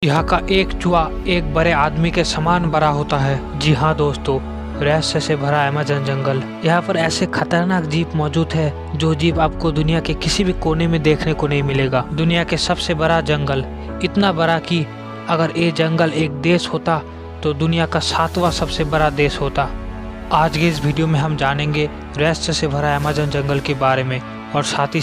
यहाँ का एक चूहा एक बड़े आदमी के समान बड़ा होता है। जी हाँ दोस्तों, रहस्य से भरा अमेज़न जंगल। यहाँ पर ऐसे खतरनाक जीव मौजूद है जो जीव आपको दुनिया के किसी भी कोने में देखने को नहीं मिलेगा। दुनिया के सबसे बड़ा जंगल, इतना बड़ा कि अगर ये जंगल एक देश होता तो दुनिया का 7वां सबसे बड़ा देश होता। आज के इस वीडियो में हम जानेंगे रहस्य से भरा अमेज़न जंगल के बारे में और साथ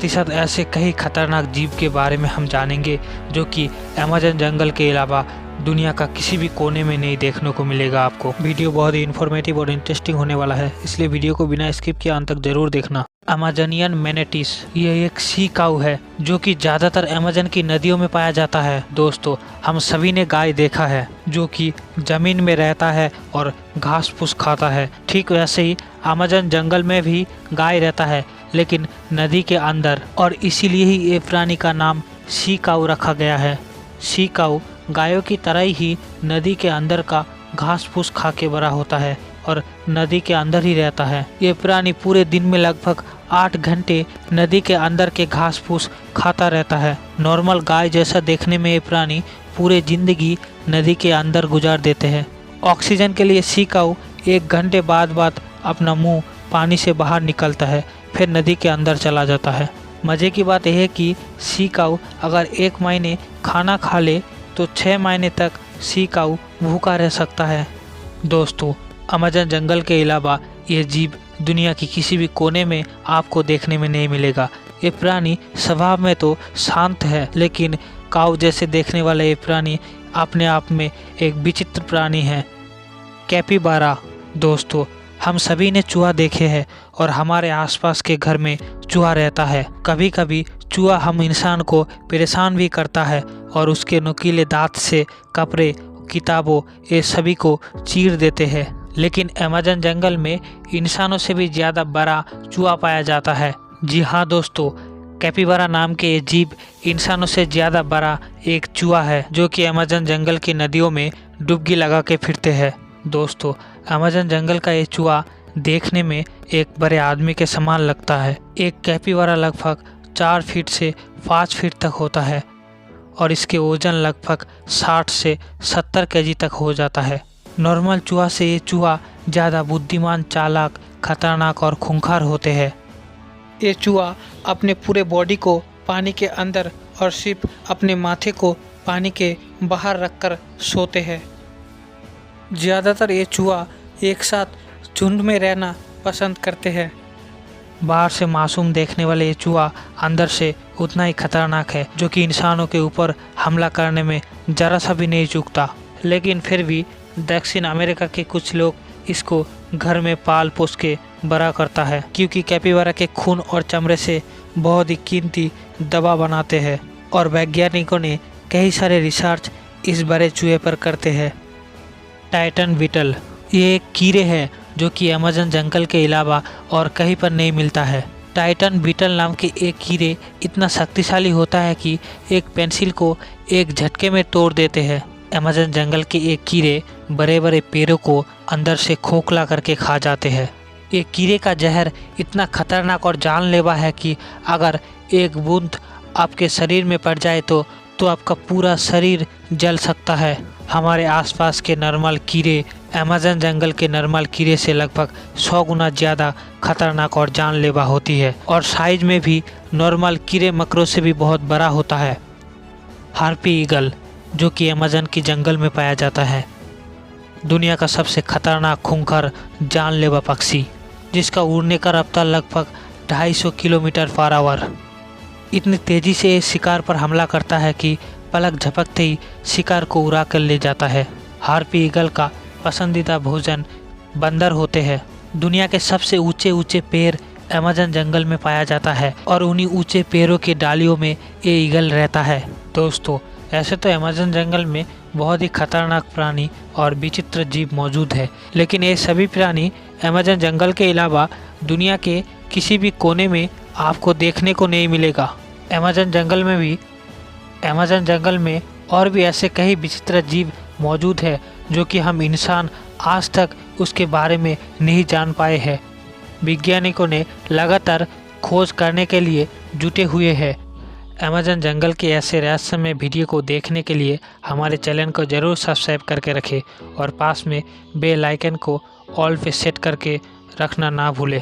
ही साथ ऐसे कई खतरनाक जीव के बारे में हम जानेंगे जो कि अमेज़न जंगल के अलावा दुनिया का किसी भी कोने में नहीं देखने को मिलेगा आपको। वीडियो बहुत ही इन्फॉर्मेटिव और इंटरेस्टिंग होने वाला है, इसलिए वीडियो को बिना स्किप किए अंत तक जरूर देखना। अमेज़नियन मैनेटिस, ये एक सी काऊ है जो कि ज़्यादातर अमेज़न की नदियों में पाया जाता है। दोस्तों, हम सभी ने गाय देखा है जो कि जमीन में रहता है और घास फूस खाता है। ठीक वैसे ही अमेज़न जंगल में भी गाय रहता है, लेकिन नदी के अंदर, और इसीलिए ही ये प्राणी का नाम सी काऊ रखा गया है। सी काऊ गायों की तरह ही नदी के अंदर का घास फूस खा के बड़ा होता है और नदी के अंदर ही रहता है। ये प्राणी पूरे दिन में लगभग 8 घंटे नदी के अंदर के घास फूस खाता रहता है। नॉर्मल गाय जैसा देखने में ये प्राणी पूरे जिंदगी नदी के अंदर गुजार देते हैं। ऑक्सीजन के लिए सी काऊ 1 घंटे बाद अपना मुंह पानी से बाहर निकलता है, फिर नदी के अंदर चला जाता है। मज़े की बात यह है कि सी काऊ अगर 1 महीने खाना खा ले तो 6 महीने तक सी काऊ भूखा रह सकता है। दोस्तों, अमेज़न जंगल के अलावा ये जीव दुनिया की किसी भी कोने में आपको देखने में नहीं मिलेगा। ये प्राणी स्वभाव में तो शांत है, लेकिन काऊ जैसे देखने वाला ये प्राणी अपने आप में एक विचित्र प्राणी है। कैपिबारा। दोस्तों, हम सभी ने चूहा देखे हैं और हमारे आसपास के घर में चूहा रहता है। कभी कभी चूहा हम इंसान को परेशान भी करता है और उसके नुकीले दांत से कपड़े, किताबों, ये सभी को चीर देते हैं। लेकिन अमेज़न जंगल में इंसानों से भी ज़्यादा बड़ा चूहा पाया जाता है। जी हाँ दोस्तों, कैपिबारा नाम के ये जीव इंसानों से ज़्यादा बड़ा एक चूहा है जो कि अमेज़न जंगल की नदियों में डुबकी लगा के फिरते हैं। दोस्तों, अमेज़न जंगल का ये चूहा देखने में एक बड़े आदमी के समान लगता है। एक कैपिबारा लगभग 4 फीट से 5 फीट तक होता है और इसके वजन लगभग 60 से 70 केजी तक हो जाता है। नॉर्मल चूहा से ये चूहा ज़्यादा बुद्धिमान, चालाक, खतरनाक और खूंखार होते हैं। ये चूहा अपने पूरे बॉडी को पानी के अंदर और सिर्फ अपने माथे को पानी के बाहर रखकर सोते हैं। ज़्यादातर ये चूहा एक साथ झुंड में रहना पसंद करते हैं। बाहर से मासूम देखने वाले ये चूहा अंदर से उतना ही खतरनाक है जो कि इंसानों के ऊपर हमला करने में ज़रा सा भी नहीं चूकता। लेकिन फिर भी दक्षिण अमेरिका के कुछ लोग इसको घर में पाल पोस के बड़ा करता है, क्योंकि कैपिबारा के खून और चमड़े से बहुत ही कीमती दवा बनाते हैं और वैज्ञानिकों ने कई सारे रिसर्च इस बड़े चूहे पर करते हैं। टाइटन बीटल, ये एक कीड़े है जो कि अमेज़न जंगल के अलावा और कहीं पर नहीं मिलता है। टाइटन बीटल नाम के एक कीड़े इतना शक्तिशाली होता है कि एक पेंसिल को एक झटके में तोड़ देते हैं। अमेज़न जंगल के एक कीड़े बड़े बड़े पेड़ों को अंदर से खोखला करके खा जाते हैं। एक कीड़े का जहर इतना खतरनाक और जानलेवा है कि अगर एक बूंद आपके शरीर में पड़ जाए तो आपका पूरा शरीर जल सकता है। हमारे आसपास के नॉर्मल कीड़े अमेज़न जंगल के नॉर्मल कीड़े से लगभग 100 गुना ज़्यादा खतरनाक और जानलेवा होती है और साइज में भी नॉर्मल कीड़े मकड़ों से भी बहुत बड़ा होता है। हार्पी ईगल, जो कि अमेज़न की जंगल में पाया जाता है, दुनिया का सबसे खतरनाक खूंखार जानलेवा पक्षी, जिसका उड़ने का रफ्तार लगभग 250 किलोमीटर पर आवर। इतनी तेज़ी से ये शिकार पर हमला करता है कि पलक झपकते ही शिकार को उड़ा कर ले जाता है। हार्पी ईगल का पसंदीदा भोजन बंदर होते हैं। दुनिया के सबसे ऊंचे ऊंचे पेड़ अमेज़न जंगल में पाया जाता है और उन्हीं ऊंचे पेड़ों के डालियों में ये ईगल रहता है। दोस्तों, ऐसे तो अमेज़न जंगल में बहुत ही खतरनाक प्राणी और विचित्र जीव मौजूद है, लेकिन ये सभी प्राणी अमेज़न जंगल के अलावा दुनिया के किसी भी कोने में आपको देखने को नहीं मिलेगा। अमेज़न जंगल में और भी ऐसे कई विचित्र जीव मौजूद है जो कि हम इंसान आज तक उसके बारे में नहीं जान पाए हैं। वैज्ञानिकों ने लगातार खोज करने के लिए जुटे हुए हैं। अमेजन जंगल के ऐसे रहस्यमय वीडियो को देखने के लिए हमारे चैनल को ज़रूर सब्सक्राइब करके रखें और पास में बेल आइकन को ऑल पे सेट करके रखना ना भूलें।